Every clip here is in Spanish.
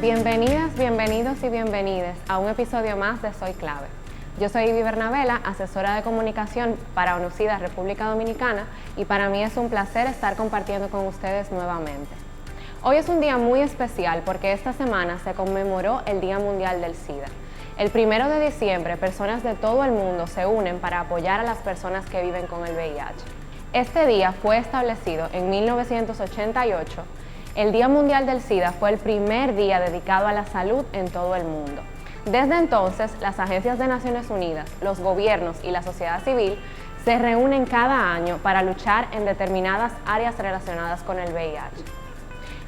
Bienvenidas, bienvenidos y bienvenides a un episodio más de Soy Clave. Yo soy Ivy Bernabela, asesora de comunicación para ONUCIDA República Dominicana, y para mí es un placer estar compartiendo con ustedes nuevamente. Hoy es un día muy especial porque esta semana se conmemoró el Día Mundial del SIDA. El 1 de diciembre, personas de todo el mundo se unen para apoyar a las personas que viven con el VIH. Este día fue establecido en 1988. El Día Mundial del SIDA fue el primer día dedicado a la salud en todo el mundo. Desde entonces, las agencias de Naciones Unidas, los gobiernos y la sociedad civil se reúnen cada año para luchar en determinadas áreas relacionadas con el VIH.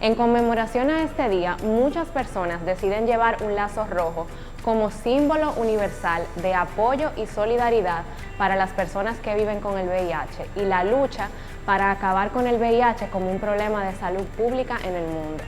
En conmemoración a este día, muchas personas deciden llevar un lazo rojo como símbolo universal de apoyo y solidaridad para las personas que viven con el VIH y la lucha para acabar con el VIH como un problema de salud pública en el mundo.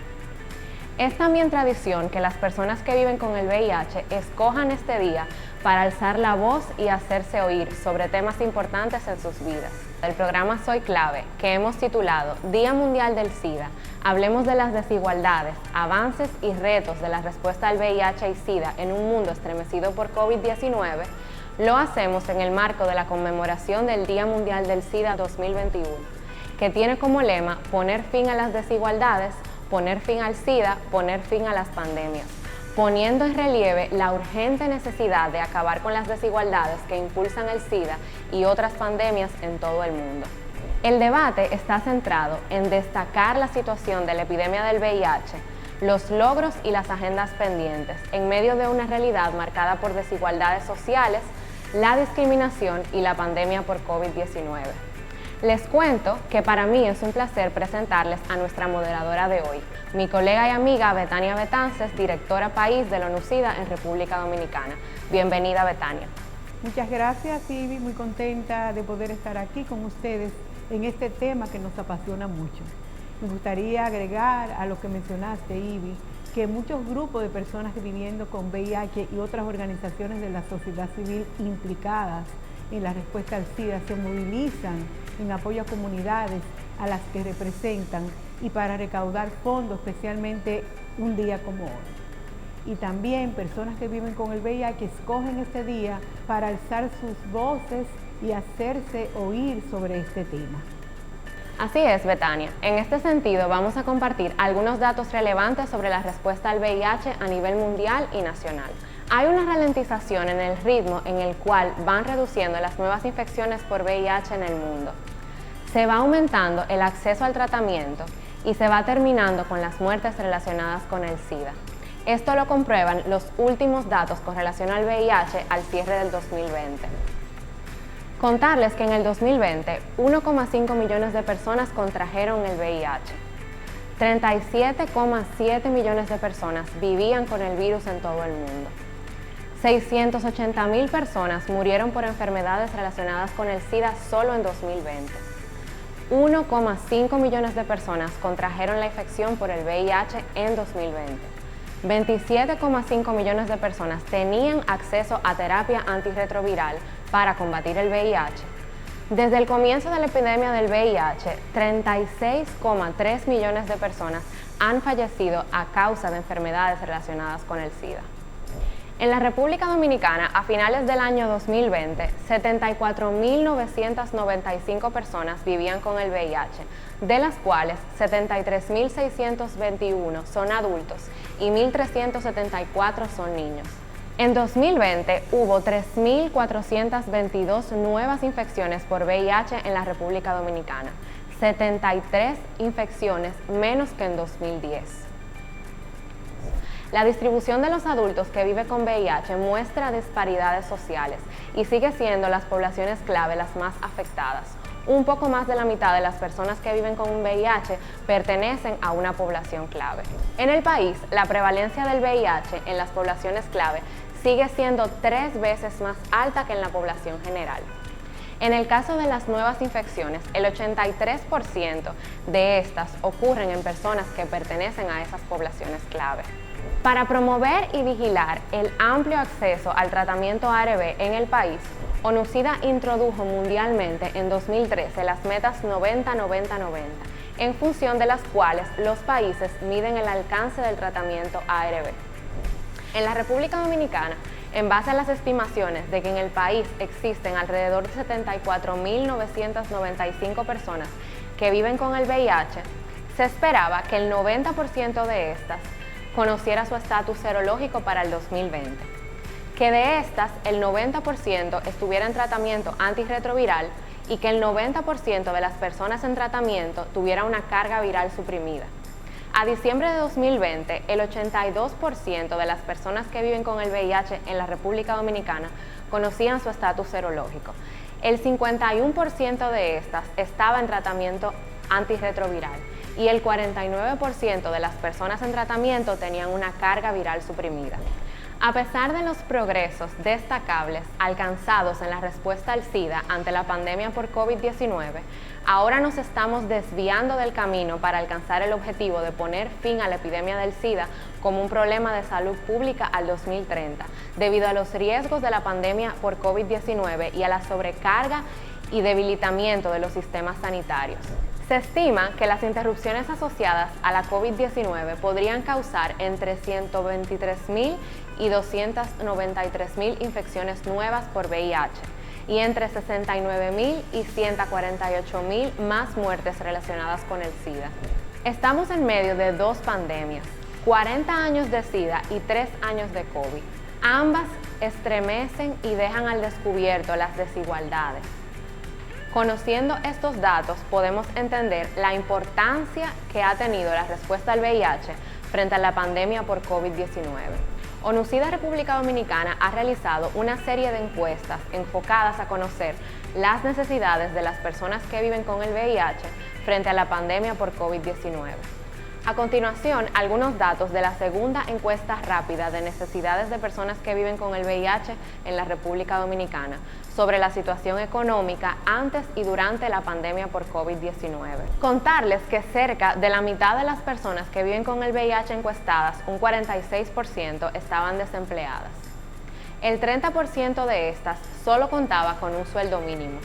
Es también tradición que las personas que viven con el VIH escojan este día para alzar la voz y hacerse oír sobre temas importantes en sus vidas. El programa Soy Clave, que hemos titulado Día Mundial del SIDA, hablemos de las desigualdades, avances y retos de la respuesta al VIH y SIDA en un mundo estremecido por COVID-19, lo hacemos en el marco de la conmemoración del Día Mundial del SIDA 2021, que tiene como lema poner fin a las desigualdades, poner fin al SIDA, poner fin a las pandemias, poniendo en relieve la urgente necesidad de acabar con las desigualdades que impulsan el SIDA y otras pandemias en todo el mundo. El debate está centrado en destacar la situación de la epidemia del VIH, los logros y las agendas pendientes, en medio de una realidad marcada por desigualdades sociales, la discriminación y la pandemia por COVID-19. Les cuento que para mí es un placer presentarles a nuestra moderadora de hoy, mi colega y amiga Betania Betances, directora país de la ONUCIDA en República Dominicana. Bienvenida, Betania. Muchas gracias, Ivy, muy contenta de poder estar aquí con ustedes en este tema que nos apasiona mucho. Me gustaría agregar a lo que mencionaste, Ivy, que muchos grupos de personas viviendo con VIH y otras organizaciones de la sociedad civil implicadas en la respuesta al SIDA se movilizan en apoyo a comunidades a las que representan y para recaudar fondos, especialmente un día como hoy. Y también personas que viven con el VIH escogen este día para alzar sus voces y hacerse oír sobre este tema. Así es, Betania. En este sentido, vamos a compartir algunos datos relevantes sobre la respuesta al VIH a nivel mundial y nacional. Hay una ralentización en el ritmo en el cual van reduciendo las nuevas infecciones por VIH en el mundo. Se va aumentando el acceso al tratamiento y se va terminando con las muertes relacionadas con el SIDA. Esto lo comprueban los últimos datos con relación al VIH al cierre del 2020. Contarles que en el 2020, 1,5 millones de personas contrajeron el VIH. 37,7 millones de personas vivían con el virus en todo el mundo. 680,000 personas murieron por enfermedades relacionadas con el SIDA solo en 2020. 1,5 millones de personas contrajeron la infección por el VIH en 2020. 27,5 millones de personas tenían acceso a terapia antirretroviral para combatir el VIH. Desde el comienzo de la epidemia del VIH, 36,3 millones de personas han fallecido a causa de enfermedades relacionadas con el SIDA. En la República Dominicana, a finales del año 2020, 74.995 personas vivían con el VIH, de las cuales 73.621 son adultos y 1.374 son niños. En 2020 hubo 3.422 nuevas infecciones por VIH en la República Dominicana, 73 infecciones menos que en 2010. La distribución de los adultos que viven con VIH muestra disparidades sociales y sigue siendo las poblaciones clave las más afectadas. Un poco más de la mitad de las personas que viven con un VIH pertenecen a una población clave. En el país, la prevalencia del VIH en las poblaciones clave sigue siendo 3 veces más alta que en la población general. En el caso de las nuevas infecciones, el 83% de estas ocurren en personas que pertenecen a esas poblaciones clave. Para promover y vigilar el amplio acceso al tratamiento ARV en el país, ONUCIDA introdujo mundialmente en 2013 las metas 90-90-90, en función de las cuales los países miden el alcance del tratamiento ARV. En la República Dominicana, en base a las estimaciones de que en el país existen alrededor de 74.995 personas que viven con el VIH, se esperaba que el 90% de estas conociera su estatus serológico para el 2020, que de estas el 90% estuviera en tratamiento antirretroviral y que el 90% de las personas en tratamiento tuviera una carga viral suprimida. A diciembre de 2020, el 82% de las personas que viven con el VIH en la República Dominicana conocían su estatus serológico. El 51% de estas estaba en tratamiento antirretroviral y el 49% de las personas en tratamiento tenían una carga viral suprimida. A pesar de los progresos destacables alcanzados en la respuesta al SIDA ante la pandemia por COVID-19, ahora nos estamos desviando del camino para alcanzar el objetivo de poner fin a la epidemia del SIDA como un problema de salud pública al 2030, debido a los riesgos de la pandemia por COVID-19 y a la sobrecarga y debilitamiento de los sistemas sanitarios. Se estima que las interrupciones asociadas a la COVID-19 podrían causar entre 123.000 y 293.000 infecciones nuevas por VIH y entre 69.000 y 148.000 más muertes relacionadas con el SIDA. Estamos en medio de dos pandemias, 40 años de SIDA y 3 años de COVID. Ambas estremecen y dejan al descubierto las desigualdades. Conociendo estos datos, podemos entender la importancia que ha tenido la respuesta al VIH frente a la pandemia por COVID-19. ONUSIDA República Dominicana ha realizado una serie de encuestas enfocadas a conocer las necesidades de las personas que viven con el VIH frente a la pandemia por COVID-19. A continuación, algunos datos de la segunda encuesta rápida de necesidades de personas que viven con el VIH en la República Dominicana sobre la situación económica antes y durante la pandemia por COVID-19. Contarles que cerca de la mitad de las personas que viven con el VIH encuestadas, un 46%, estaban desempleadas. El 30% de estas solo contaba con un sueldo mínimo.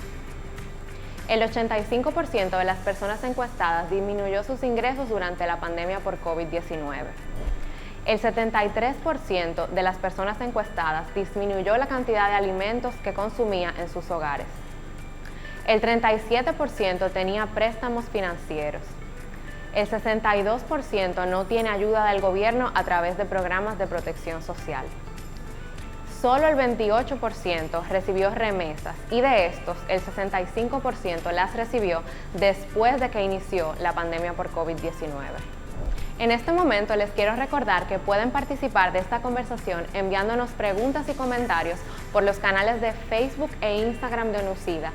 El 85% de las personas encuestadas disminuyó sus ingresos durante la pandemia por COVID-19. El 73% de las personas encuestadas disminuyó la cantidad de alimentos que consumía en sus hogares. El 37% tenía préstamos financieros. El 62% no tiene ayuda del gobierno a través de programas de protección social. Solo el 28% recibió remesas y de estos el 65% las recibió después de que inició la pandemia por COVID-19. En este momento les quiero recordar que pueden participar de esta conversación enviándonos preguntas y comentarios por los canales de Facebook e Instagram de ONUSIDA,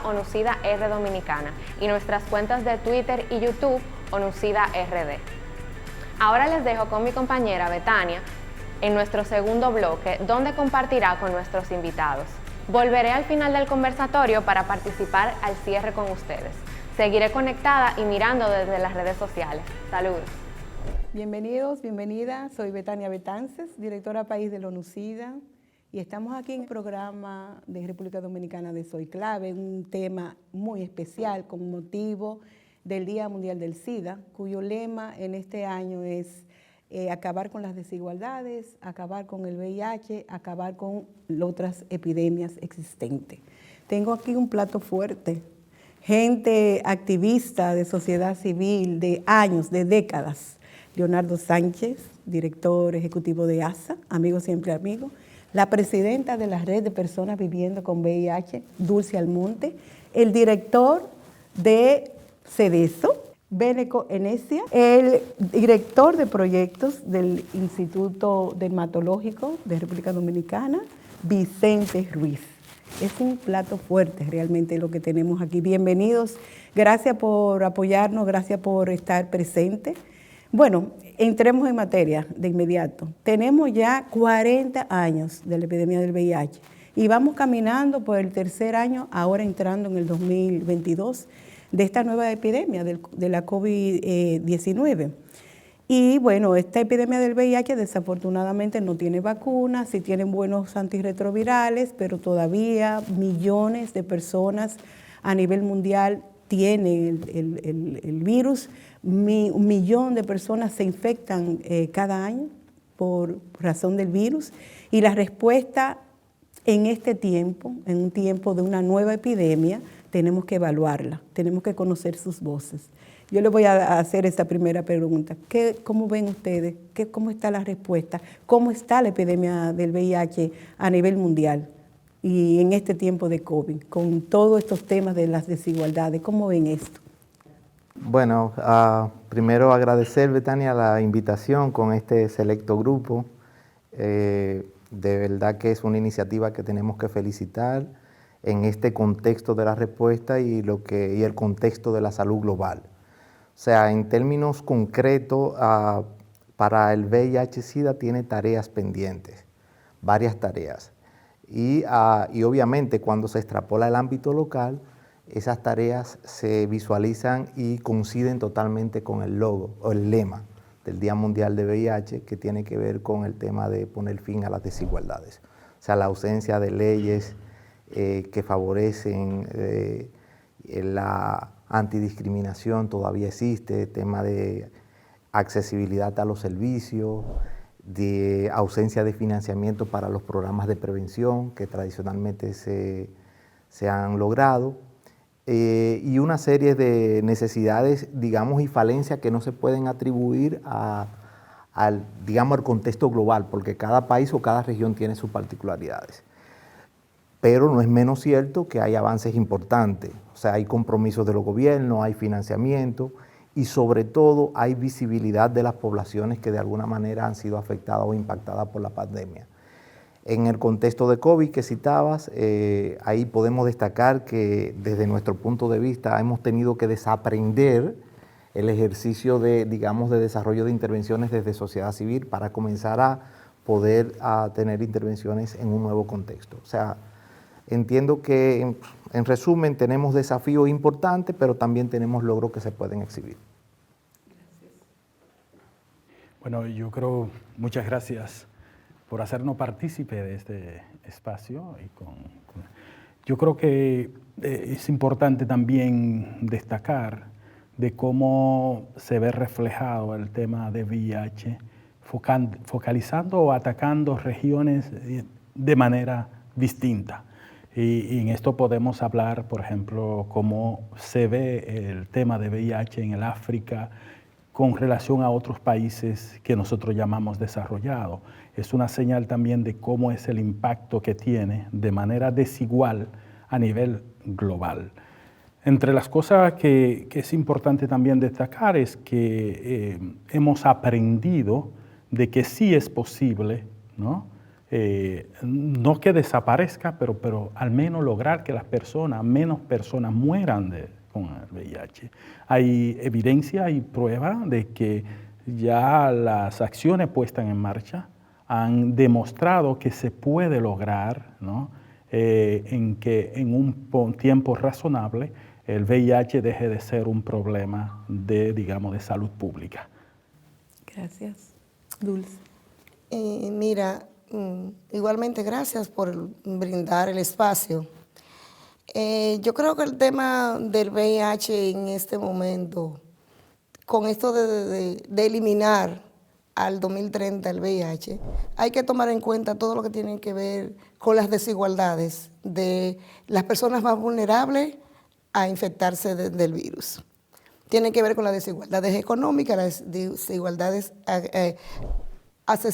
@ONUSIDA-R-Dominicana, y nuestras cuentas de Twitter y YouTube, ONUSIDA-RD. Ahora les dejo con mi compañera Betania en nuestro segundo bloque, donde compartirá con nuestros invitados. Volveré al final del conversatorio para participar al cierre con ustedes. Seguiré conectada y mirando desde las redes sociales. Saludos. Bienvenidos, bienvenidas. Soy Betania Betances, directora país de la ONUSIDA, y estamos aquí en el programa de República Dominicana de Soy Clave, un tema muy especial con motivo del Día Mundial del SIDA, cuyo lema en este año es acabar con las desigualdades, acabar con el VIH, acabar con otras epidemias existentes. Tengo aquí un plato fuerte, gente activista de sociedad civil de años, de décadas. Leonardo Sánchez, director ejecutivo de ASA, amigo siempre amigo. La presidenta de la Red de Personas Viviendo con VIH, Dulce Almonte. El director de CEDESO, Beneco Enesia, el director de proyectos del Instituto Dermatológico de República Dominicana, Vicente Ruiz. Es un plato fuerte realmente lo que tenemos aquí. Bienvenidos, gracias por apoyarnos, gracias por estar presentes. Bueno, entremos en materia de inmediato. Tenemos ya 40 años de la epidemia del VIH y vamos caminando por el tercer año, ahora entrando en el 2022, de esta nueva epidemia de la COVID-19. Y bueno, esta epidemia del VIH desafortunadamente no tiene vacunas, sí tienen buenos antirretrovirales, pero todavía millones de personas a nivel mundial tiene el virus. 1 millón de personas se infectan cada año por razón del virus, y la respuesta en este tiempo, en un tiempo de una nueva epidemia, tenemos que evaluarla, tenemos que conocer sus voces. Yo les voy a hacer esta primera pregunta. ¿Cómo ven ustedes? ¿Cómo está la respuesta? ¿Cómo está la epidemia del VIH a nivel mundial y en este tiempo de COVID, con todos estos temas de las desigualdades? ¿Cómo ven esto? Bueno, primero agradecer, Betania, la invitación con este selecto grupo. De verdad que es una iniciativa que tenemos que felicitar en este contexto de la respuesta y el contexto de la salud global. O sea, en términos concretos, para el VIH-Sida tiene tareas pendientes, varias tareas. Y obviamente cuando se extrapola el ámbito local, esas tareas se visualizan y coinciden totalmente con el logo o el lema del Día Mundial de VIH, que tiene que ver con el tema de poner fin a las desigualdades. O sea, la ausencia de leyes que favorecen la antidiscriminación todavía existe, tema de accesibilidad a los servicios, de ausencia de financiamiento para los programas de prevención que tradicionalmente se han logrado, y una serie de necesidades, digamos, y falencias que no se pueden atribuir al contexto global, porque cada país o cada región tiene sus particularidades. Pero no es menos cierto que hay avances importantes, o sea, hay compromisos de los gobiernos, hay financiamiento y sobre todo hay visibilidad de las poblaciones que de alguna manera han sido afectadas o impactadas por la pandemia. En el contexto de COVID que citabas, ahí podemos destacar que desde nuestro punto de vista hemos tenido que desaprender el ejercicio de desarrollo de intervenciones desde sociedad civil para comenzar a poder tener intervenciones en un nuevo contexto. O sea, entiendo que en resumen tenemos desafíos importantes, pero también tenemos logros que se pueden exhibir. Bueno, yo creo, muchas gracias por hacernos partícipe de este espacio. Yo creo que es importante también destacar de cómo se ve reflejado el tema de VIH, focalizando o atacando regiones de manera distinta. Y en esto podemos hablar, por ejemplo, cómo se ve el tema de VIH en el África con relación a otros países que nosotros llamamos desarrollados. Es una señal también de cómo es el impacto que tiene de manera desigual a nivel global. Entre las cosas que es importante también destacar es que hemos aprendido de que sí es posible, ¿no? No que desaparezca, pero al menos lograr que menos personas mueran con el VIH. Hay evidencia y prueba de que ya las acciones puestas en marcha han demostrado que se puede lograr, ¿no? En que en un tiempo razonable el VIH deje de ser un problema de salud pública. Gracias. Dulce. Mira, igualmente gracias por brindar el espacio. Yo creo que el tema del VIH en este momento, con esto de eliminar al 2030 el VIH, hay que tomar en cuenta todo lo que tiene que ver con las desigualdades de las personas más vulnerables a infectarse del virus. Tiene que ver con las desigualdades económicas, las desigualdades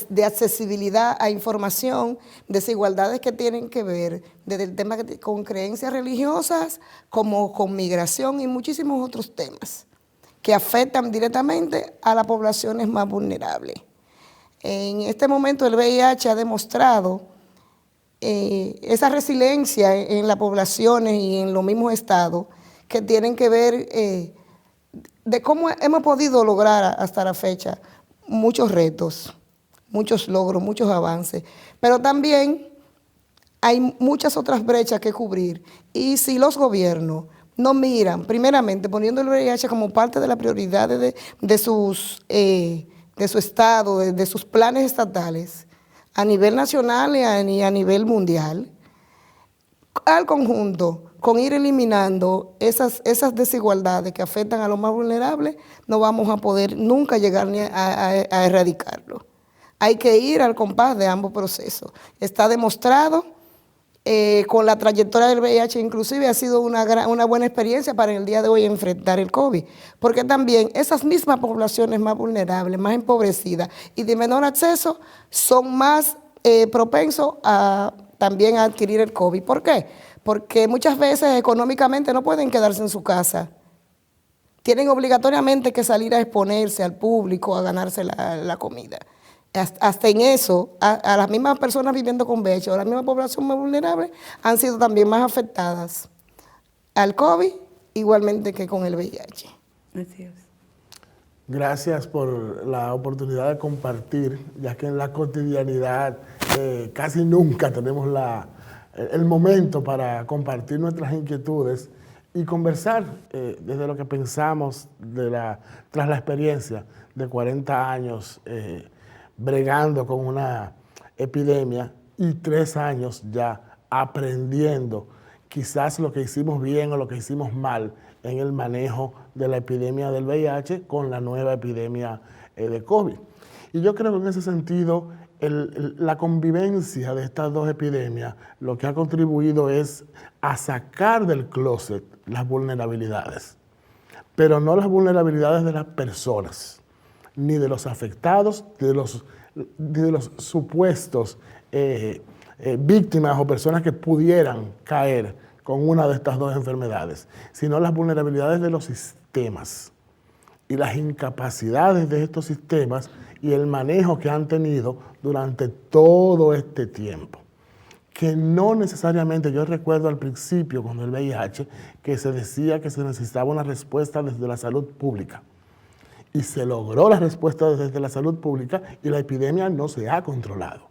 de accesibilidad a información, desigualdades que tienen que ver desde el tema con creencias religiosas, como con migración y muchísimos otros temas que afectan directamente a las poblaciones más vulnerables. En este momento el VIH ha demostrado esa resiliencia en las poblaciones y en los mismos estados que tienen que ver de cómo hemos podido lograr hasta la fecha muchos retos, muchos logros, muchos avances, pero también hay muchas otras brechas que cubrir. Y si los gobiernos no miran, primeramente, poniendo el VIH como parte de las prioridades de su estado, de sus planes estatales, a nivel nacional y a nivel mundial, al conjunto, con ir eliminando esas desigualdades que afectan a los más vulnerables, no vamos a poder nunca llegar ni a erradicarlo. Hay que ir al compás de ambos procesos. Está demostrado con la trayectoria del VIH, inclusive ha sido una buena experiencia para el día de hoy enfrentar el COVID, porque también esas mismas poblaciones más vulnerables, más empobrecidas y de menor acceso son más propensos también a adquirir el COVID. ¿Por qué? Porque muchas veces económicamente no pueden quedarse en su casa. Tienen obligatoriamente que salir a exponerse al público, a ganarse la comida. Hasta en eso, a las mismas personas viviendo con VIH o la misma población más vulnerable han sido también más afectadas al COVID, igualmente que con el VIH. Así es. Gracias por la oportunidad de compartir, ya que en la cotidianidad casi nunca tenemos el momento para compartir nuestras inquietudes y conversar desde lo que pensamos tras la experiencia de 40 años bregando con una epidemia y 3 años ya aprendiendo quizás lo que hicimos bien o lo que hicimos mal en el manejo de la epidemia del VIH con la nueva epidemia de COVID. Y yo creo que en ese sentido la convivencia de estas dos epidemias lo que ha contribuido es a sacar del closet las vulnerabilidades, pero no las vulnerabilidades de las personas, ni de los afectados, ni de los supuestos víctimas o personas que pudieran caer con una de estas dos enfermedades, sino las vulnerabilidades de los sistemas y las incapacidades de estos sistemas y el manejo que han tenido durante todo este tiempo. Que no necesariamente, yo recuerdo al principio con el VIH, que se decía que se necesitaba una respuesta desde la salud pública. Y se logró la respuesta desde la salud pública y la epidemia no se ha controlado.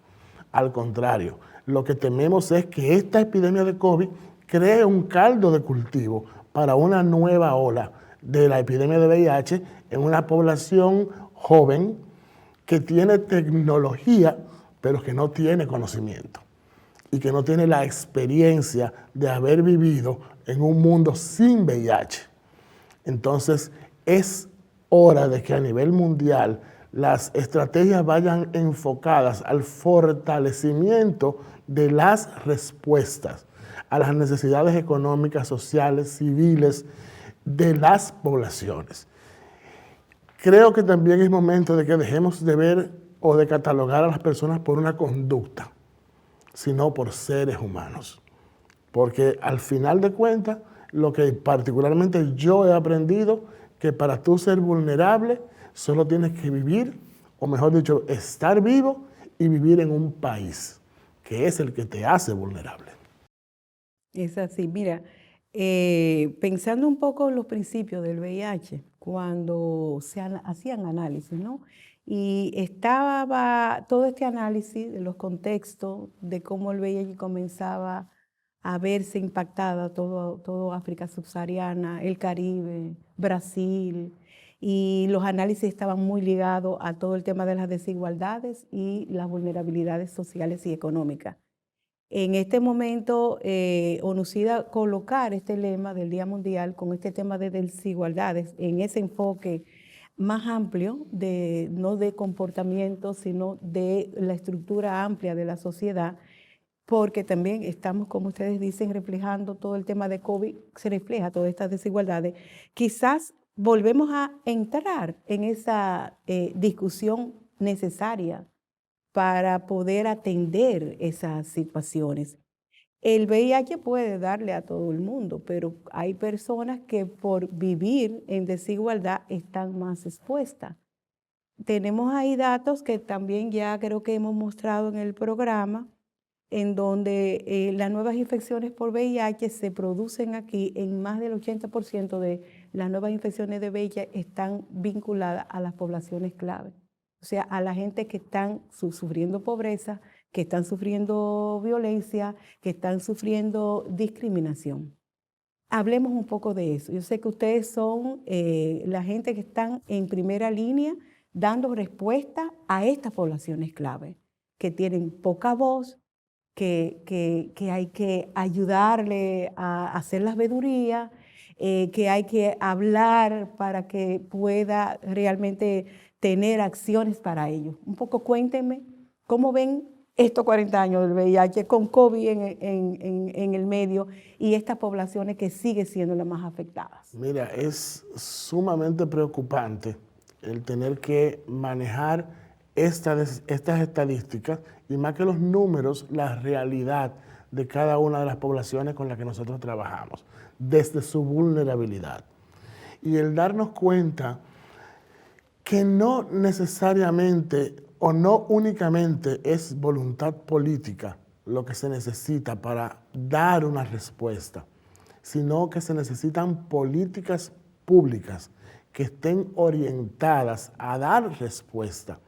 Al contrario, lo que tememos es que esta epidemia de COVID cree un caldo de cultivo para una nueva ola de la epidemia de VIH en una población joven que tiene tecnología, pero que no tiene conocimiento y que no tiene la experiencia de haber vivido en un mundo sin VIH. Entonces, es hora de que a nivel mundial las estrategias vayan enfocadas al fortalecimiento de las respuestas a las necesidades económicas, sociales, civiles de las poblaciones. Creo que también es momento de que dejemos de ver o de catalogar a las personas por una conducta, sino por seres humanos. Porque al final de cuentas, lo que particularmente yo he aprendido, que para tú ser vulnerable, solo tienes que vivir, o mejor dicho, estar vivo y vivir en un país, que es el que te hace vulnerable. Es así, mira, pensando un poco en los principios del VIH, cuando se hacían análisis, ¿no? Y estaba todo este análisis de los contextos, de cómo el VIH comenzaba a verse impactada todo África subsahariana, el Caribe, Brasil, y los análisis estaban muy ligados a todo el tema de las desigualdades y las vulnerabilidades sociales y económicas. En este momento, ONUCIDA colocar este lema del Día Mundial con este tema de desigualdades en ese enfoque más amplio, no de comportamiento, sino de la estructura amplia de la sociedad, porque también estamos, como ustedes dicen, reflejando todo el tema de COVID, se refleja todas estas desigualdades. Quizás volvemos a entrar en esa discusión necesaria para poder atender esas situaciones. El VIH puede darle a todo el mundo, pero hay personas que por vivir en desigualdad están más expuestas. Tenemos ahí datos que también ya creo que hemos mostrado en el programa, en donde las nuevas infecciones por VIH se producen aquí, en más del 80% de las nuevas infecciones de VIH están vinculadas a las poblaciones clave. O sea, a la gente que están sufriendo pobreza, que están sufriendo violencia, que están sufriendo discriminación. Hablemos un poco de eso. Yo sé que ustedes son la gente que están en primera línea dando respuesta a estas poblaciones clave, que tienen poca voz, que hay que ayudarle a hacer las vedurías, que hay que hablar para que pueda realmente tener acciones para ello. Un poco cuéntenme cómo ven estos 40 años del VIH con COVID en el medio y estas poblaciones que siguen siendo las más afectadas. Mira, es sumamente preocupante el tener que manejar estas estadísticas y más que los números, la realidad de cada una de las poblaciones con las que nosotros trabajamos, desde su vulnerabilidad. Y el darnos cuenta que no necesariamente o no únicamente es voluntad política lo que se necesita para dar una respuesta, sino que se necesitan políticas públicas que estén orientadas a dar respuesta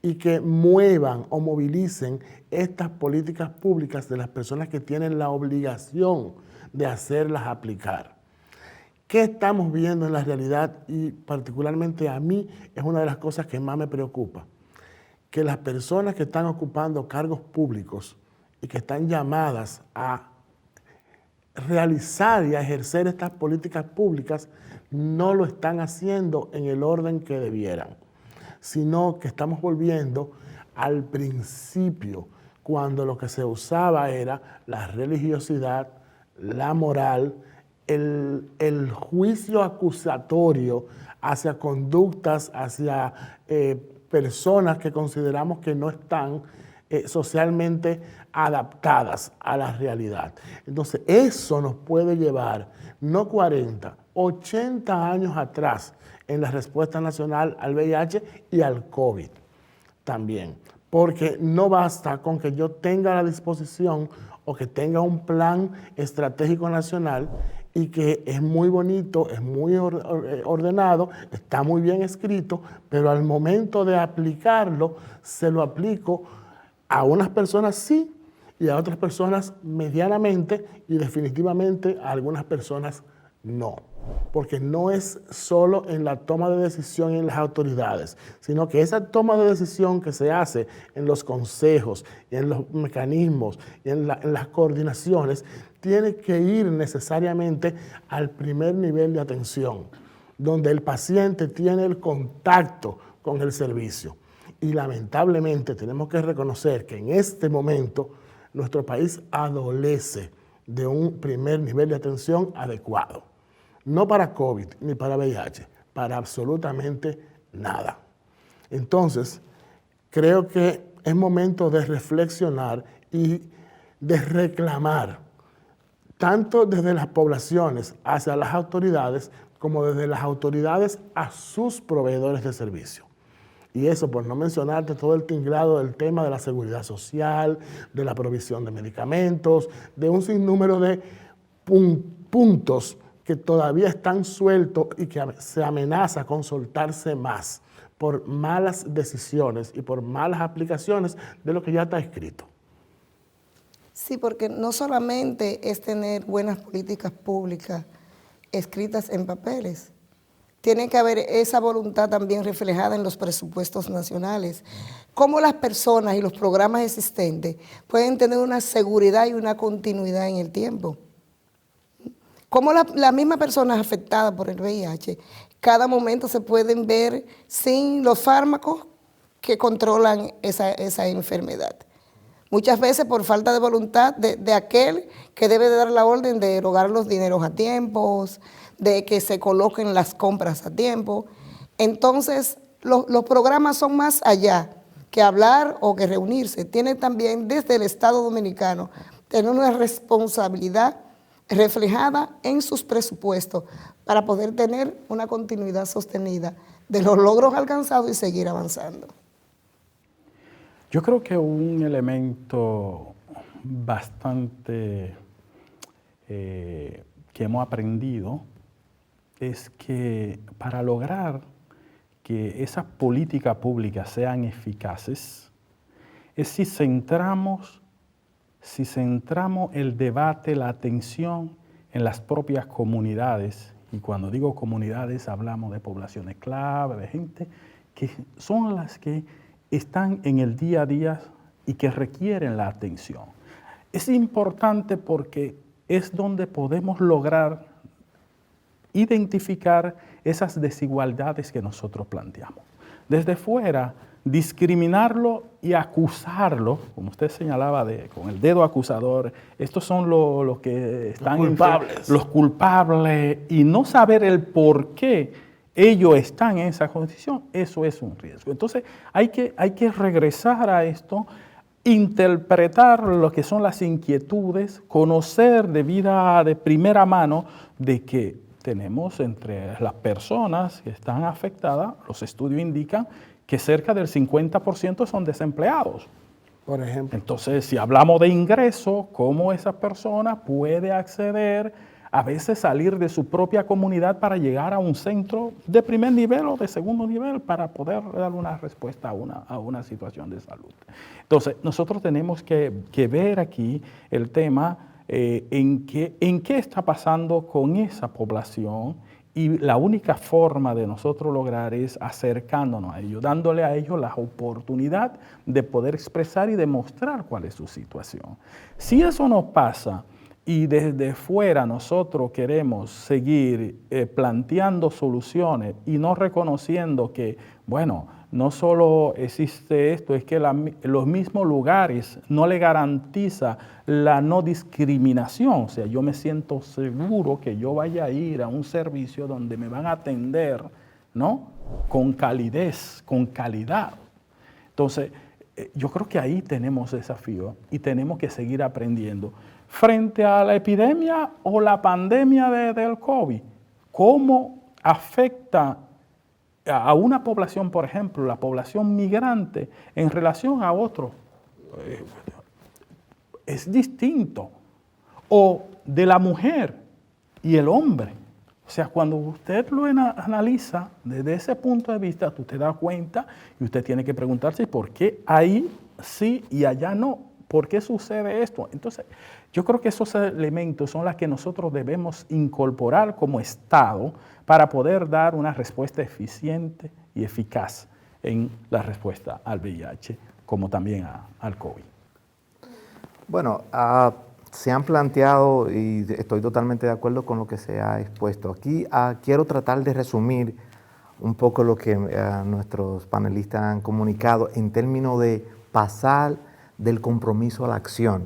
y que muevan o movilicen estas políticas públicas de las personas que tienen la obligación de hacerlas aplicar. ¿Qué estamos viendo en la realidad? Y particularmente a mí es una de las cosas que más me preocupa, que las personas que están ocupando cargos públicos y que están llamadas a realizar y a ejercer estas políticas públicas no lo están haciendo en el orden que debieran, sino que estamos volviendo al principio, cuando lo que se usaba era la religiosidad, la moral, el juicio acusatorio hacia conductas, hacia personas que consideramos que no están socialmente adaptadas a la realidad. Entonces, eso nos puede llevar, no 40, 80 años atrás en la respuesta nacional al VIH y al COVID también. Porque no basta con que yo tenga la disposición o que tenga un plan estratégico nacional y que es muy bonito, es muy ordenado, está muy bien escrito, pero al momento de aplicarlo, se lo aplico a unas personas sí y a otras personas medianamente y definitivamente a algunas personas no. Porque no es solo en la toma de decisión en las autoridades, sino que esa toma de decisión que se hace en los consejos, en los mecanismos, y en las coordinaciones, tiene que ir necesariamente al primer nivel de atención, donde el paciente tiene el contacto con el servicio. Y lamentablemente tenemos que reconocer que en este momento nuestro país adolece de un primer nivel de atención adecuado. No para COVID ni para VIH, para absolutamente nada. Entonces, creo que es momento de reflexionar y de reclamar, tanto desde las poblaciones hacia las autoridades, como desde las autoridades a sus proveedores de servicio. Y eso por no mencionarte todo el tinglado del tema de la seguridad social, de la provisión de medicamentos, de un sinnúmero de puntos que todavía están sueltos y que se amenaza con soltarse más por malas decisiones y por malas aplicaciones de lo que ya está escrito. Sí, porque no solamente es tener buenas políticas públicas escritas en papeles, tiene que haber esa voluntad también reflejada en los presupuestos nacionales. Cómo las personas y los programas existentes pueden tener una seguridad y una continuidad en el tiempo. Cómo las mismas personas afectadas por el VIH, cada momento se pueden ver sin los fármacos que controlan esa enfermedad. Muchas veces por falta de voluntad de aquel que debe de dar la orden de erogar los dineros a tiempos, de que se coloquen las compras a tiempo. Entonces, los programas son más allá que hablar o que reunirse. Tiene también desde el Estado Dominicano tener una responsabilidad reflejada en sus presupuestos para poder tener una continuidad sostenida de los logros alcanzados y seguir avanzando. Yo creo que un elemento bastante que hemos aprendido es que para lograr que esas políticas públicas sean eficaces, es si centramos el debate, la atención en las propias comunidades, y cuando digo comunidades hablamos de poblaciones clave, de gente que son las que están en el día a día y que requieren la atención. es importante porque es donde podemos lograr identificar esas desigualdades que nosotros planteamos. Desde fuera, discriminarlo y acusarlo, como usted señalaba con el dedo acusador, estos son los que están los culpables, y no saber el por qué ellos están en esa condición, eso es un riesgo. Entonces hay que regresar a esto, interpretar lo que son las inquietudes, conocer de primera mano de que tenemos entre las personas que están afectadas, los estudios indican que cerca del 50% son desempleados. Por ejemplo. Entonces, si hablamos de ingreso, ¿cómo esa persona puede acceder, a veces salir de su propia comunidad para llegar a un centro de primer nivel o de segundo nivel para poder dar una respuesta a una situación de salud? Entonces, nosotros tenemos que ver aquí el tema en qué está pasando con esa población, y la única forma de nosotros lograr es acercándonos a ellos, dándole a ellos la oportunidad de poder expresar y demostrar cuál es su situación. Si eso no pasa y desde fuera nosotros queremos seguir planteando soluciones y no reconociendo que, bueno, no solo existe esto, es que los mismos lugares no le garantiza la no discriminación. O sea, yo me siento seguro que yo vaya a ir a un servicio donde me van a atender, ¿no?, con calidez, con calidad. Entonces, yo creo que ahí tenemos desafío y tenemos que seguir aprendiendo. Frente a la epidemia o la pandemia del COVID, ¿cómo afecta a una población, por ejemplo, la población migrante, en relación a otro? Es distinto. O de la mujer y el hombre. O sea, cuando usted lo analiza desde ese punto de vista, usted te da cuenta y usted tiene que preguntarse por qué ahí sí y allá no. ¿Por qué sucede esto? Entonces, yo creo que esos elementos son los que nosotros debemos incorporar como Estado para poder dar una respuesta eficiente y eficaz en la respuesta al VIH, como también al COVID. Bueno, se han planteado, y estoy totalmente de acuerdo con lo que se ha expuesto aquí. Quiero tratar de resumir un poco lo que nuestros panelistas han comunicado en términos de pasar del compromiso a la acción.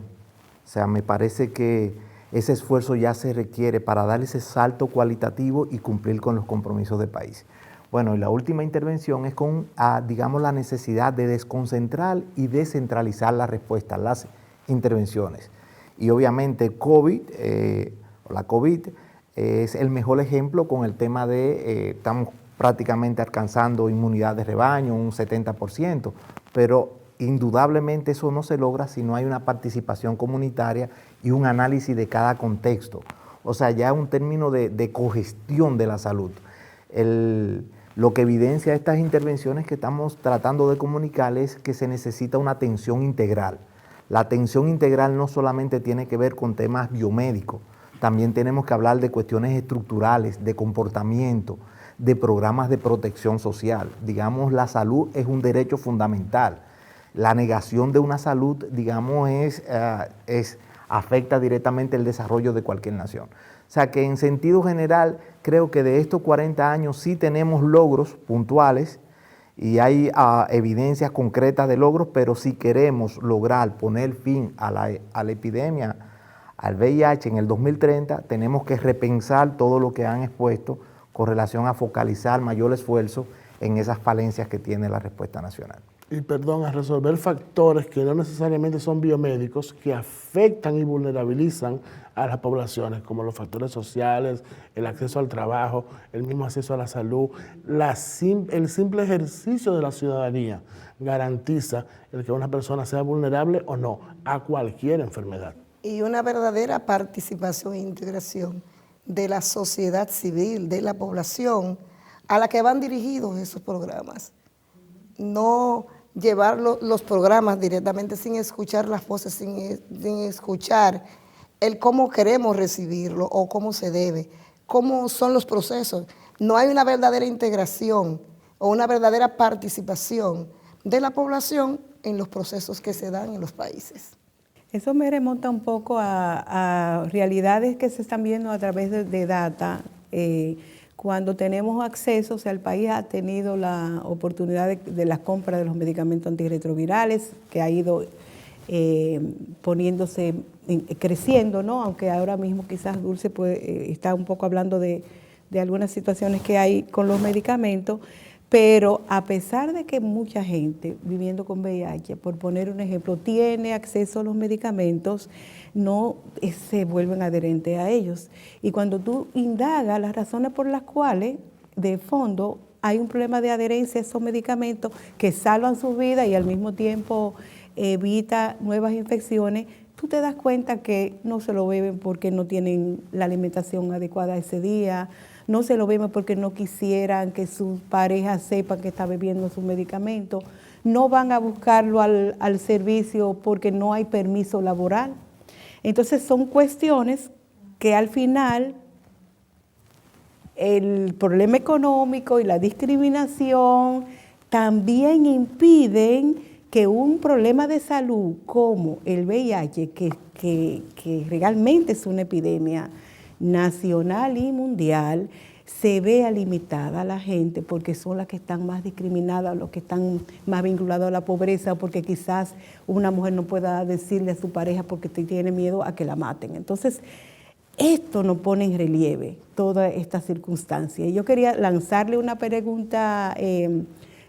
O sea, me parece que ese esfuerzo ya se requiere para dar ese salto cualitativo y cumplir con los compromisos de país. Bueno, y la última intervención es con, digamos, la necesidad de desconcentrar y descentralizar la respuesta, las intervenciones. Y obviamente la COVID es el mejor ejemplo con el tema de, estamos prácticamente alcanzando inmunidad de rebaño, un 70%, pero indudablemente eso no se logra si no hay una participación comunitaria y un análisis de cada contexto. O sea, ya un término de cogestión de la salud. Lo que evidencia estas intervenciones que estamos tratando de comunicar es que se necesita una atención integral. La atención integral no solamente tiene que ver con temas biomédicos, también tenemos que hablar de cuestiones estructurales, de comportamiento, de programas de protección social. Digamos, la salud es un derecho fundamental. La negación de una salud, digamos, afecta directamente el desarrollo de cualquier nación. O sea que en sentido general, creo que de estos 40 años sí tenemos logros puntuales y hay evidencias concretas de logros, pero si queremos lograr poner fin a la epidemia, al VIH en el 2030, tenemos que repensar todo lo que han expuesto con relación a focalizar mayor esfuerzo en esas falencias que tiene la respuesta nacional. Y perdón, a resolver factores que no necesariamente son biomédicos, que afectan y vulnerabilizan a las poblaciones, como los factores sociales, el acceso al trabajo, el mismo acceso a la salud. El simple ejercicio de la ciudadanía garantiza el que una persona sea vulnerable o no a cualquier enfermedad. Y una verdadera participación e integración de la sociedad civil, de la población, a la que van dirigidos esos programas. No llevar los programas directamente sin escuchar las voces, sin escuchar el cómo queremos recibirlo o cómo se debe, cómo son los procesos. No hay una verdadera integración o una verdadera participación de la población en los procesos que se dan en los países. Eso me remonta un poco a realidades que se están viendo a través de data. Cuando tenemos acceso, o sea, el país ha tenido la oportunidad de la compra de los medicamentos antirretrovirales, que ha ido creciendo, ¿no? Aunque ahora mismo quizás Dulce está un poco hablando de algunas situaciones que hay con los medicamentos, pero a pesar de que mucha gente viviendo con VIH, por poner un ejemplo, tiene acceso a los medicamentos, no se vuelven adherentes a ellos. Y cuando tú indagas las razones por las cuales, de fondo, hay un problema de adherencia a esos medicamentos que salvan su vida y al mismo tiempo evita nuevas infecciones, tú te das cuenta que no se lo beben porque no tienen la alimentación adecuada ese día, no se lo beben porque no quisieran que sus parejas sepan que está bebiendo su medicamento, no van a buscarlo al servicio porque no hay permiso laboral. Entonces son cuestiones que al final el problema económico y la discriminación también impiden que un problema de salud como el VIH, que realmente es una epidemia nacional y mundial, se vea limitada a la gente porque son las que están más discriminadas, los que están más vinculados a la pobreza, porque quizás una mujer no pueda decirle a su pareja porque tiene miedo a que la maten. Entonces, esto nos pone en relieve toda esta circunstancia. Y yo quería lanzarle una pregunta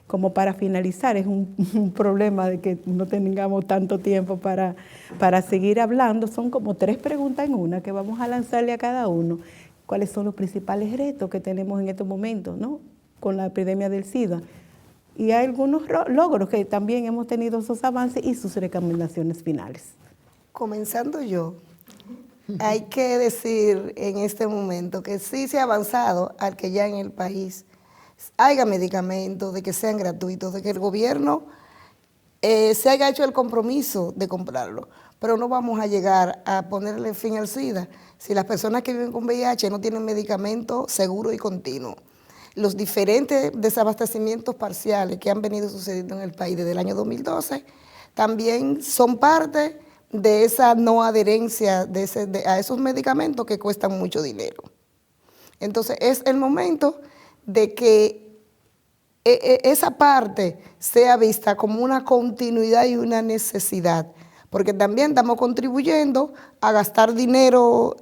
como para finalizar. Es un problema de que no tengamos tanto tiempo para seguir hablando. Son como 3 preguntas en una que vamos a lanzarle a cada uno. ¿Cuáles son los principales retos que tenemos en estos momentos, ¿no?, con la epidemia del SIDA? Y hay algunos logros que también hemos tenido sus avances y sus recomendaciones finales. Comenzando yo, hay que decir en este momento que sí se ha avanzado al que ya en el país haya medicamentos, de que sean gratuitos, de que el gobierno se haya hecho el compromiso de comprarlo. Pero no vamos a llegar a ponerle fin al SIDA si las personas que viven con VIH no tienen medicamento seguro y continuo. Los diferentes desabastecimientos parciales que han venido sucediendo en el país desde el año 2012 también son parte de esa no adherencia a esos medicamentos que cuestan mucho dinero. Entonces es el momento de que esa parte sea vista como una continuidad y una necesidad, porque también estamos contribuyendo a gastar dinero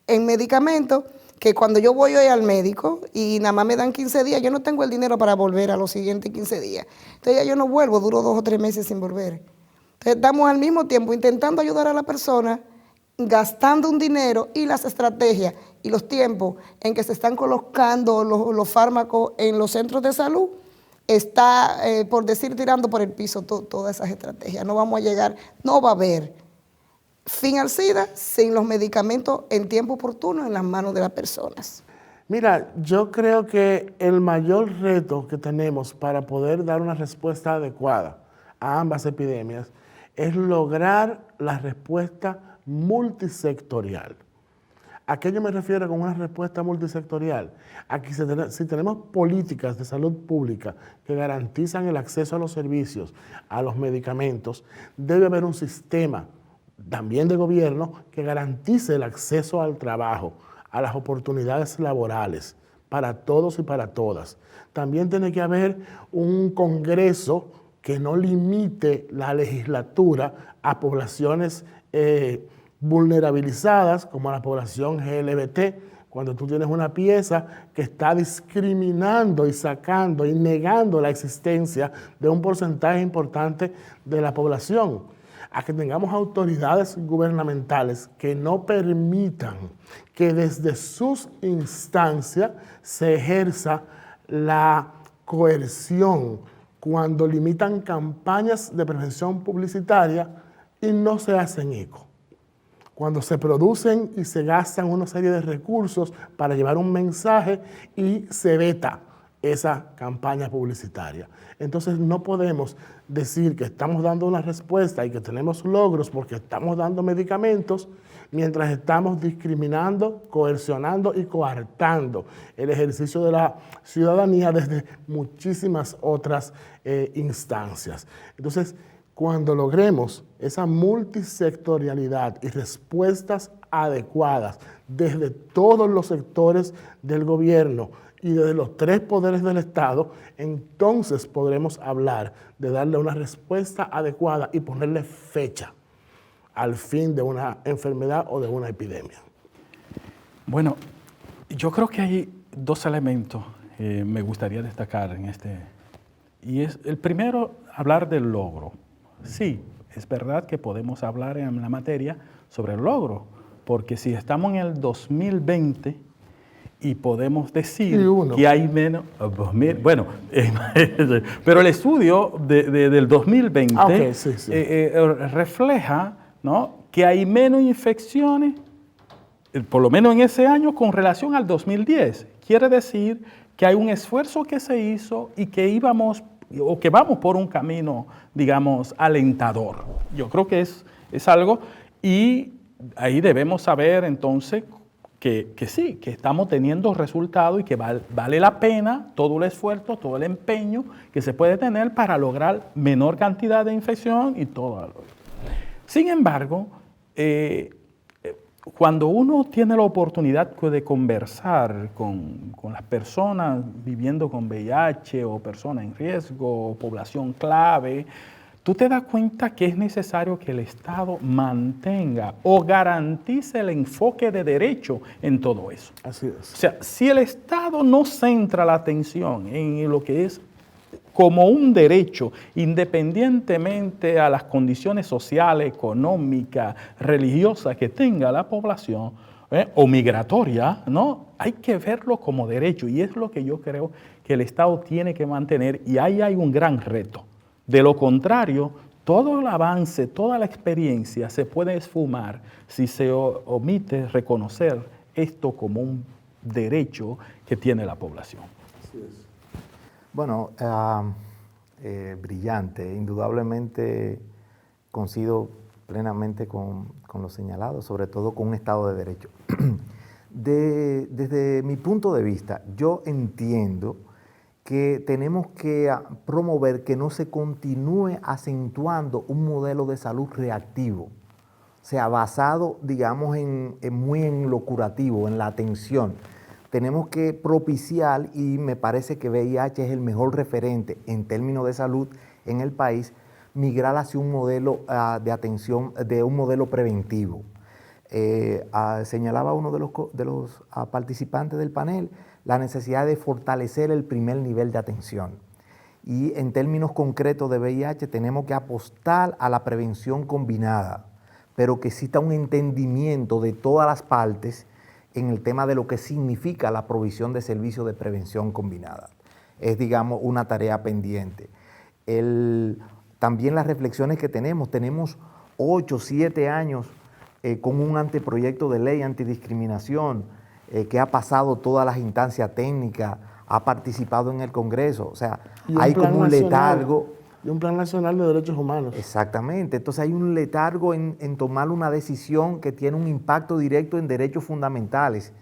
en medicamentos que cuando yo voy hoy al médico y nada más me dan 15 días, yo no tengo el dinero para volver a los siguientes 15 días. Entonces ya yo no vuelvo, duro 2 o 3 meses sin volver. Entonces estamos al mismo tiempo intentando ayudar a la persona, gastando un dinero y las estrategias y los tiempos en que se están colocando los fármacos en los centros de salud, está, por decir, tirando por el piso todas esas estrategias. No vamos a llegar, no va a haber fin al SIDA sin los medicamentos en tiempo oportuno en las manos de las personas. Mira, yo creo que el mayor reto que tenemos para poder dar una respuesta adecuada a ambas epidemias es lograr la respuesta multisectorial. ¿A qué yo me refiero con una respuesta multisectorial? Aquí si tenemos políticas de salud pública que garantizan el acceso a los servicios, a los medicamentos, debe haber un sistema también de gobierno que garantice el acceso al trabajo, a las oportunidades laborales para todos y para todas. También tiene que haber un Congreso que no limite la legislatura a poblaciones vulnerabilizadas como la población LGBT, cuando tú tienes una pieza que está discriminando y sacando y negando la existencia de un porcentaje importante de la población. A que tengamos autoridades gubernamentales que no permitan que desde sus instancias se ejerza la coerción cuando limitan campañas de prevención publicitaria y no se hacen eco. Cuando se producen y se gastan una serie de recursos para llevar un mensaje y se veta esa campaña publicitaria. Entonces no podemos decir que estamos dando una respuesta y que tenemos logros porque estamos dando medicamentos mientras estamos discriminando, coercionando y coartando el ejercicio de la ciudadanía desde muchísimas otras instancias. Entonces, cuando logremos esa multisectorialidad y respuestas adecuadas desde todos los sectores del gobierno y desde los 3 poderes del Estado, entonces podremos hablar de darle una respuesta adecuada y ponerle fecha al fin de una enfermedad o de una epidemia. Bueno, yo creo que hay 2 elementos que me gustaría destacar en este. Y es el primero, hablar del logro. Sí, es verdad que podemos hablar en la materia sobre el logro, porque si estamos en el 2020 y podemos decir que hay menos, bueno, pero el estudio del 2020 refleja, ¿no?, que hay menos infecciones, por lo menos en ese año, con relación al 2010. Quiere decir que hay un esfuerzo que se hizo y que vamos por un camino, digamos, alentador. Yo creo que es algo, y ahí debemos saber entonces que sí, que estamos teniendo resultados y que vale la pena todo el esfuerzo, todo el empeño que se puede tener para lograr menor cantidad de infección y todo. Sin embargo, cuando uno tiene la oportunidad de conversar con las personas viviendo con VIH o personas en riesgo o población clave, tú te das cuenta que es necesario que el Estado mantenga o garantice el enfoque de derecho en todo eso. Así es. O sea, si el Estado no centra la atención en lo que es como un derecho, independientemente a las condiciones sociales, económicas, religiosas que tenga la población, o migratoria, ¿no? Hay que verlo como derecho, y es lo que yo creo que el Estado tiene que mantener, y ahí hay un gran reto. De lo contrario, todo el avance, toda la experiencia se puede esfumar si se omite reconocer esto como un derecho que tiene la población. Así es. Bueno, brillante. Indudablemente coincido plenamente con lo señalado, sobre todo con un Estado de Derecho. Desde mi punto de vista, yo entiendo que tenemos que promover que no se continúe acentuando un modelo de salud reactivo, o sea, basado, digamos, muy en lo curativo, en la atención. Tenemos que propiciar, y me parece que VIH es el mejor referente en términos de salud en el país, migrar hacia un modelo de atención, de un modelo preventivo. Señalaba uno de los participantes del panel la necesidad de fortalecer el primer nivel de atención. Y en términos concretos de VIH tenemos que apostar a la prevención combinada, pero que exista un entendimiento de todas las partes en el tema de lo que significa la provisión de servicios de prevención combinada. Es, digamos, una tarea pendiente. También las reflexiones que tenemos 8, 7 años con un anteproyecto de ley antidiscriminación que ha pasado todas las instancias técnicas, ha participado en el Congreso, o sea, hay como un letargo. Y un Plan Nacional de Derechos Humanos. Exactamente, entonces hay un letargo en tomar una decisión que tiene un impacto directo en derechos fundamentales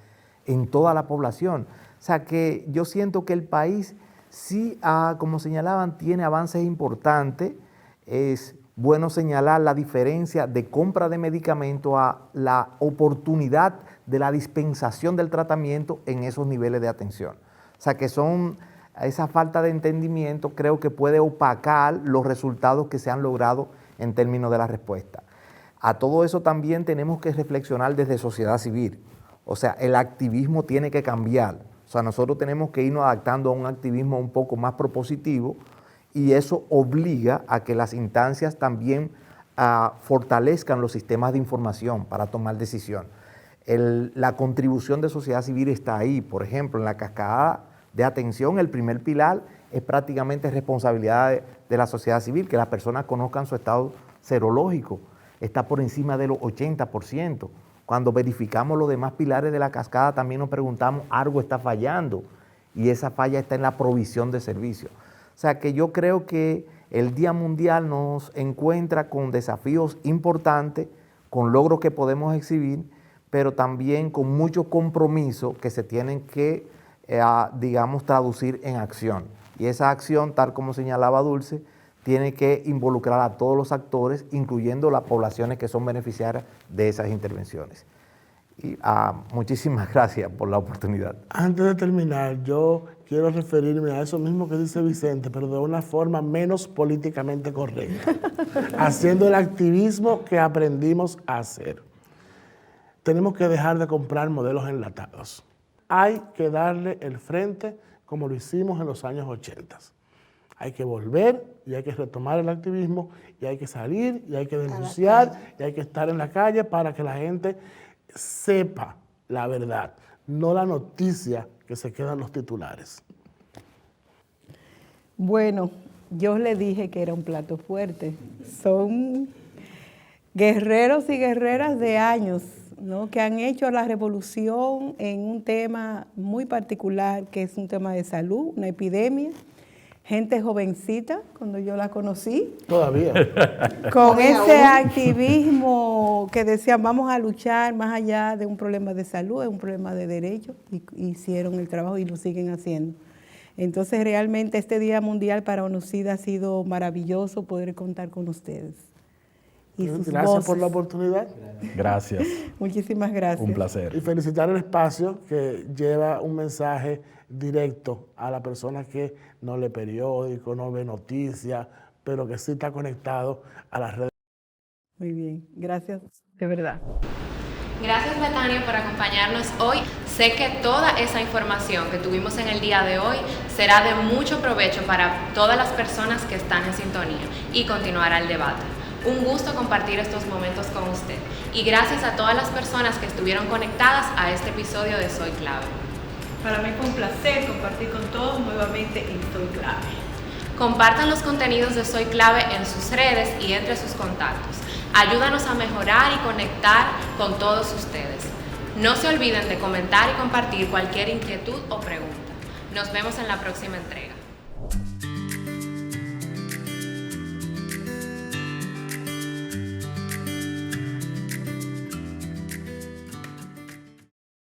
en toda la población. O sea que yo siento que el país sí, como señalaban, tiene avances importantes. Es bueno señalar la diferencia de compra de medicamentos a la oportunidad de la dispensación del tratamiento en esos niveles de atención. O sea que esa falta de entendimiento creo que puede opacar los resultados que se han logrado en términos de la respuesta. A todo eso también tenemos que reflexionar desde sociedad civil. O sea, el activismo tiene que cambiar. O sea, nosotros tenemos que irnos adaptando a un activismo un poco más propositivo, y eso obliga a que las instancias también fortalezcan los sistemas de información para tomar decisión. La contribución de sociedad civil está ahí. Por ejemplo, en la cascada de atención, el primer pilar es prácticamente responsabilidad de la sociedad civil, que las personas conozcan su estado serológico. Está por encima del 80%. Cuando verificamos los demás pilares de la cascada, también nos preguntamos, algo está fallando, y esa falla está en la provisión de servicios. O sea que yo creo que el Día Mundial nos encuentra con desafíos importantes, con logros que podemos exhibir, pero también con mucho compromiso que se tienen que, digamos, traducir en acción. Y esa acción, tal como señalaba Dulce, tiene que involucrar a todos los actores, incluyendo las poblaciones que son beneficiarias de esas intervenciones. Y muchísimas gracias por la oportunidad. Antes de terminar, yo quiero referirme a eso mismo que dice Vicente, pero de una forma menos políticamente correcta, haciendo el activismo que aprendimos a hacer. Tenemos que dejar de comprar modelos enlatados. Hay que darle el frente como lo hicimos en los años 80. Hay que volver y hay que retomar el activismo y hay que salir y hay que denunciar y hay que estar en la calle para que la gente sepa la verdad, no la noticia que se quedan los titulares. Bueno, yo le dije que era un plato fuerte. Son guerreros y guerreras de años, ¿no?, que han hecho la revolución en un tema muy particular, que es un tema de salud, una epidemia. Gente jovencita, cuando yo la conocí. Todavía. Con ese activismo que decían, vamos a luchar más allá de un problema de salud, es un problema de derechos, y hicieron el trabajo y lo siguen haciendo. Entonces, realmente este Día Mundial para ONUCIDA ha sido maravilloso poder contar con ustedes. Y sus Gracias voces. por la oportunidad. Gracias. Muchísimas gracias. Un placer. Y felicitar el espacio que lleva un mensaje directo a la persona que no lee periódico, no ve noticias, pero que sí está conectado a las redes. Muy bien, gracias, de verdad. Gracias, Betania, por acompañarnos hoy. Sé que toda esa información que tuvimos en el día de hoy será de mucho provecho para todas las personas que están en sintonía y continuará el debate. Un gusto compartir estos momentos con usted y gracias a todas las personas que estuvieron conectadas a este episodio de Soy Clave. Para mí fue un placer compartir con todos nuevamente en Soy Clave. Compartan los contenidos de Soy Clave en sus redes y entre sus contactos. Ayúdanos a mejorar y conectar con todos ustedes. No se olviden de comentar y compartir cualquier inquietud o pregunta. Nos vemos en la próxima entrega.